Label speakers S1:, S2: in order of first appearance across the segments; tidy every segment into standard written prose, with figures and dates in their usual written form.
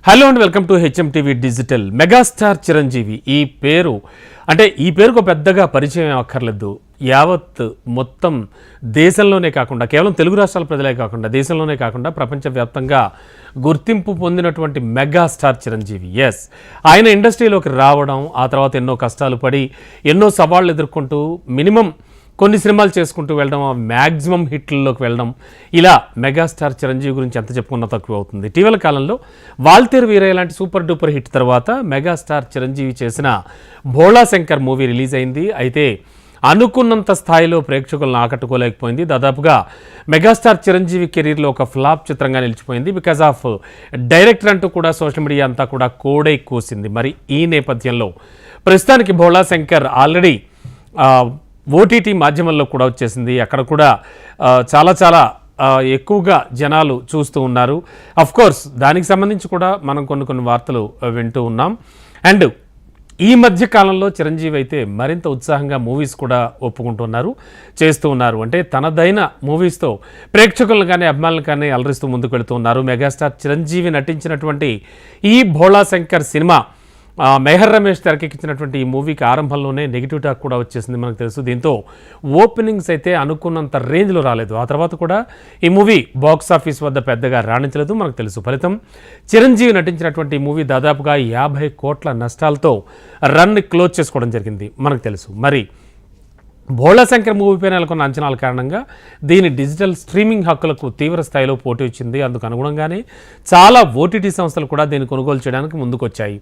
S1: Hello and welcome to HMTV digital. Megastar Chiranjeevi ఈ పేరుకు పెద్దగా పరిచయం అక్కర్లేదు. యావత్ మొత్తం దేశంలోనే కాకుండా కేవలం తెలుగు రాష్ట్రాల ప్రజలే కాకుండా దేశంలోనే కాకుండా ప్రపంచవ్యాప్తంగా గుర్తింపు పొందినటువంటి మెగాస్టార్ చిరంజీవి. ఆయన ఇండస్ట్రీలోకి రావడం, ఆ తర్వాత ఎన్నో కష్టాలు పడి ఎన్నో సవాళ్ళు ఎదుర్కొంటూ మినిమం కొన్ని సినిమాలు చేసుకుంటూ వెళ్ళడం, మ్యాక్సిమం హిట్లలోకి వెళ్ళడం, ఇలా మెగాస్టార్ చిరంజీవి గురించి ఎంత చెప్పుకున్నా తక్కువ అవుతుంది. ఇటీవల కాలంలో వాల్తేరు వీరయ్య లాంటి సూపర్ డూపర్ హిట్ తర్వాత మెగాస్టార్ చిరంజీవి చేసిన భోళా శంకర్ మూవీ రిలీజ్ అయింది. అయితే అనుకున్నంత స్థాయిలో ప్రేక్షకులను ఆకట్టుకోలేకపోయింది. దాదాపుగా మెగాస్టార్ చిరంజీవి కెరీర్లో ఒక ఫ్లాప్ చిత్రంగా నిలిచిపోయింది. బికాజ్ ఆఫ్ డైరెక్టర్ అంటూ కూడా సోషల్ మీడియా అంతా కూడా కోడై కూసింది. మరి ఈ నేపథ్యంలో ప్రస్తుతానికి భోళా శంకర్ ఆల్రెడీ ఓటీటీ మాధ్యమంలో కూడా వచ్చేసింది. అక్కడ కూడా చాలా ఎక్కువగా జనాలు చూస్తూ ఉన్నారు. కోర్స్ దానికి సంబంధించి కూడా మనం కొన్ని వార్తలు వింటూ ఉన్నాం. అండ్ ఈ మధ్య కాలంలో చిరంజీవి అయితే మరింత ఉత్సాహంగా మూవీస్ కూడా ఒప్పుకుంటున్నారు, చేస్తూ ఉన్నారు. అంటే తనదైన మూవీస్తో ప్రేక్షకులను కానీ అభిమానులను కానీ అలరిస్తూ ముందుకు వెళుతూ ఉన్నారు. మెగాస్టార్ చిరంజీవి నటించినటువంటి ఈ భోళా శంకర్ సినిమా మెహర్ రమేష్ తెరకెక్కించినటువంటి ఈ మూవీకి ఆరంభంలోనే నెగిటివ్ టాక్ కూడా వచ్చేసింది మనకు తెలుసు. దీంతో ఓపెనింగ్స్ అయితే అనుకున్నంత రేంజ్లో రాలేదు. ఆ తర్వాత కూడా ఈ మూవీ బాక్స్ ఆఫీస్ వద్ద పెద్దగా రాణించలేదు మనకు తెలుసు. ఫలితం చిరంజీవి నటించినటువంటి ఈ మూవీ దాదాపుగా 50 కోట్ల నష్టాలతో రన్ క్లోజ్ చేసుకోవడం జరిగింది మనకు తెలుసు. మరి భోళా శంకర్ మూవీపై నెలకొన్న అంచనాల కారణంగా దీని డిజిటల్ స్ట్రీమింగ్ హక్కులకు తీవ్ర స్థాయిలో పోటీ వచ్చింది. అందుకు అనుగుణంగానే చాలా ఓటీటీ సంస్థలు కూడా దీన్ని కొనుగోలు చేయడానికి ముందుకొచ్చాయి.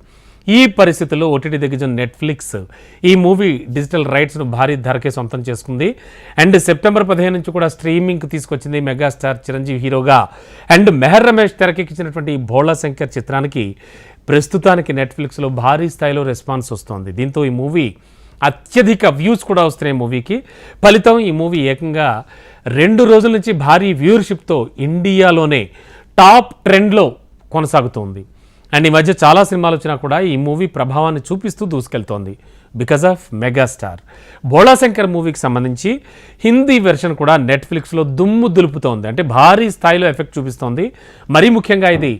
S1: ఈ పరిస్థితుల్లో ఓటీటీ దిగ్గజం నెట్ఫ్లిక్స్ ఈ మూవీ డిజిటల్ రైట్స్ను భారీ ధరకే సొంతం చేసుకుంది. అండ్ సెప్టెంబర్ 15 నుంచి కూడా స్ట్రీమింగ్కి తీసుకొచ్చింది. మెగాస్టార్ చిరంజీవి హీరోగా అండ్ మెహర్ రమేష్ తెరకెక్కించినటువంటి ఈ భోళా శంకర్ చిత్రానికి ప్రస్తుతానికి నెట్ఫ్లిక్స్లో భారీ స్థాయిలో రెస్పాన్స్ వస్తోంది. దీంతో ఈ మూవీ అత్యధిక వ్యూస్ కూడా వస్తున్నాయి మూవీకి. ఫలితం ఈ మూవీ ఏకంగా 2 రోజుల నుంచి భారీ వ్యూవర్షిప్తో ఇండియాలోనే టాప్ ట్రెండ్లో కొనసాగుతోంది. అండ్ ఈ మధ్య చాలా సినిమాలు వచ్చినా కూడా ఈ మూవీ ప్రభావాన్ని చూపిస్తూ దూసుకెళ్తోంది బికాజ్ ఆఫ్ మెగాస్టార్. భోళా శంకర్ మూవీకి సంబంధించి హిందీ వెర్షన్ కూడా నెట్ఫ్లిక్స్లో దుమ్ము దులుపుతోంది. అంటే భారీ స్థాయిలో ఎఫెక్ట్ చూపిస్తోంది. మరీ ముఖ్యంగా ఇది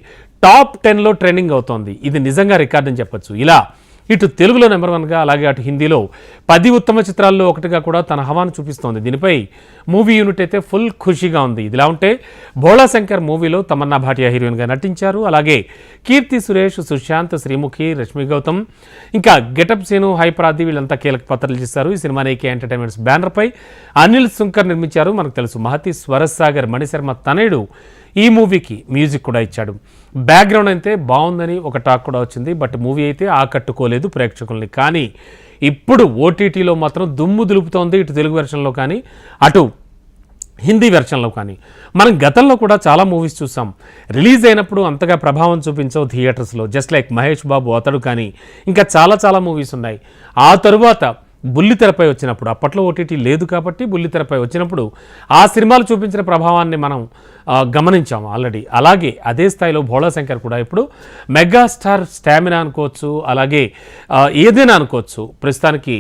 S1: టాప్ 10లో ట్రెండింగ్ అవుతోంది. ఇది నిజంగా రికార్డ్ అని చెప్పొచ్చు. ఇలా ఇటు తెలుగులో నెంబర్ 1గా అలాగే అటు హిందీలో 10 ఉత్తమ చిత్రాల్లో ఒకటిగా కూడా తన హవాను చూపిస్తోంది. దీనిపై మూవీ యూనిట్ అయితే ఫుల్ ఖుషీగా ఉంది. ఇదిలా ఉంటే భోళా శంకర్ మూవీలో తమన్నా భాటియా హీరోయిన్గా నటించారు. అలాగే కీర్తి సురేష్, సుశాంత్, శ్రీముఖి, రష్మి గౌతమ్, ఇంకా గెటప్ సీను, హైపరాది వీళ్ళంతా కీలక పాత్రలు చేశారు. ఈ సినిమాని ఏకే ఎంటర్టైన్మెంట్స్ బ్యానర్పై అనిల్ సుంకర్ నిర్మించారు. మనకు తెలుసు మహతి స్వరసాగర్ మణిశర్మ తనయుడు ఈ మూవీకి మ్యూజిక్ కూడా ఇచ్చాడు. బ్యాక్గ్రౌండ్ అయితే బాగుందని ఒక టాక్ కూడా వచ్చింది. బట్ మూవీ అయితే ఆకట్టుకోలేదు ప్రేక్షకుల్ని. కానీ ఇప్పుడు ఓటీటీలో మాత్రం దుమ్ము దులుపుతోంది. ఇటు తెలుగు వెర్షన్లో కానీ అటు హిందీ వెర్షన్లో కానీ. మనం గతంలో కూడా చాలా మూవీస్ చూసాం, రిలీజ్ అయినప్పుడు అంతగా ప్రభావం చూపించవు థియేటర్స్లో. జస్ట్ లైక్ మహేష్ బాబు, అతడు కానీ ఇంకా చాలా మూవీస్ ఉన్నాయి. ఆ తరువాత బుల్లితెరపై వచ్చినప్పుడు, అప్పట్లో ఓటీటీ లేదు కాబట్టి బుల్లితెరపై వచ్చినప్పుడు ఆ సినిమాలు చూపించిన ప్రభావాన్ని మనం గమనించాము ఆల్రెడీ. అలాగే అదే స్థాయిలో భోళా శంకర్ కూడా ఇప్పుడు మెగాస్టార్ స్టామినా అనుకోవచ్చు, అలాగే ఏదైనా అనుకోవచ్చు. ప్రస్తుతానికి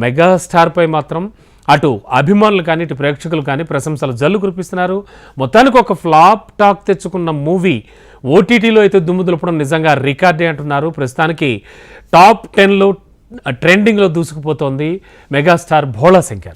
S1: మెగాస్టార్పై మాత్రం అటు అభిమానులు కానీ ఇటు ప్రేక్షకులు కానీ ప్రశంసలు జల్లు కురిపిస్తున్నారు. మొత్తానికి ఒక ఫ్లాప్ టాక్ తెచ్చుకున్న మూవీ ఓటీటీలో అయితే దుమ్ము దులపడం నిజంగా రికార్డే అంటున్నారు. ప్రస్తుతానికి టాప్ 10లో ట్రెండింగ్లో దూసుకుపోతోంది మెగాస్టార్ భోళా శంకర్.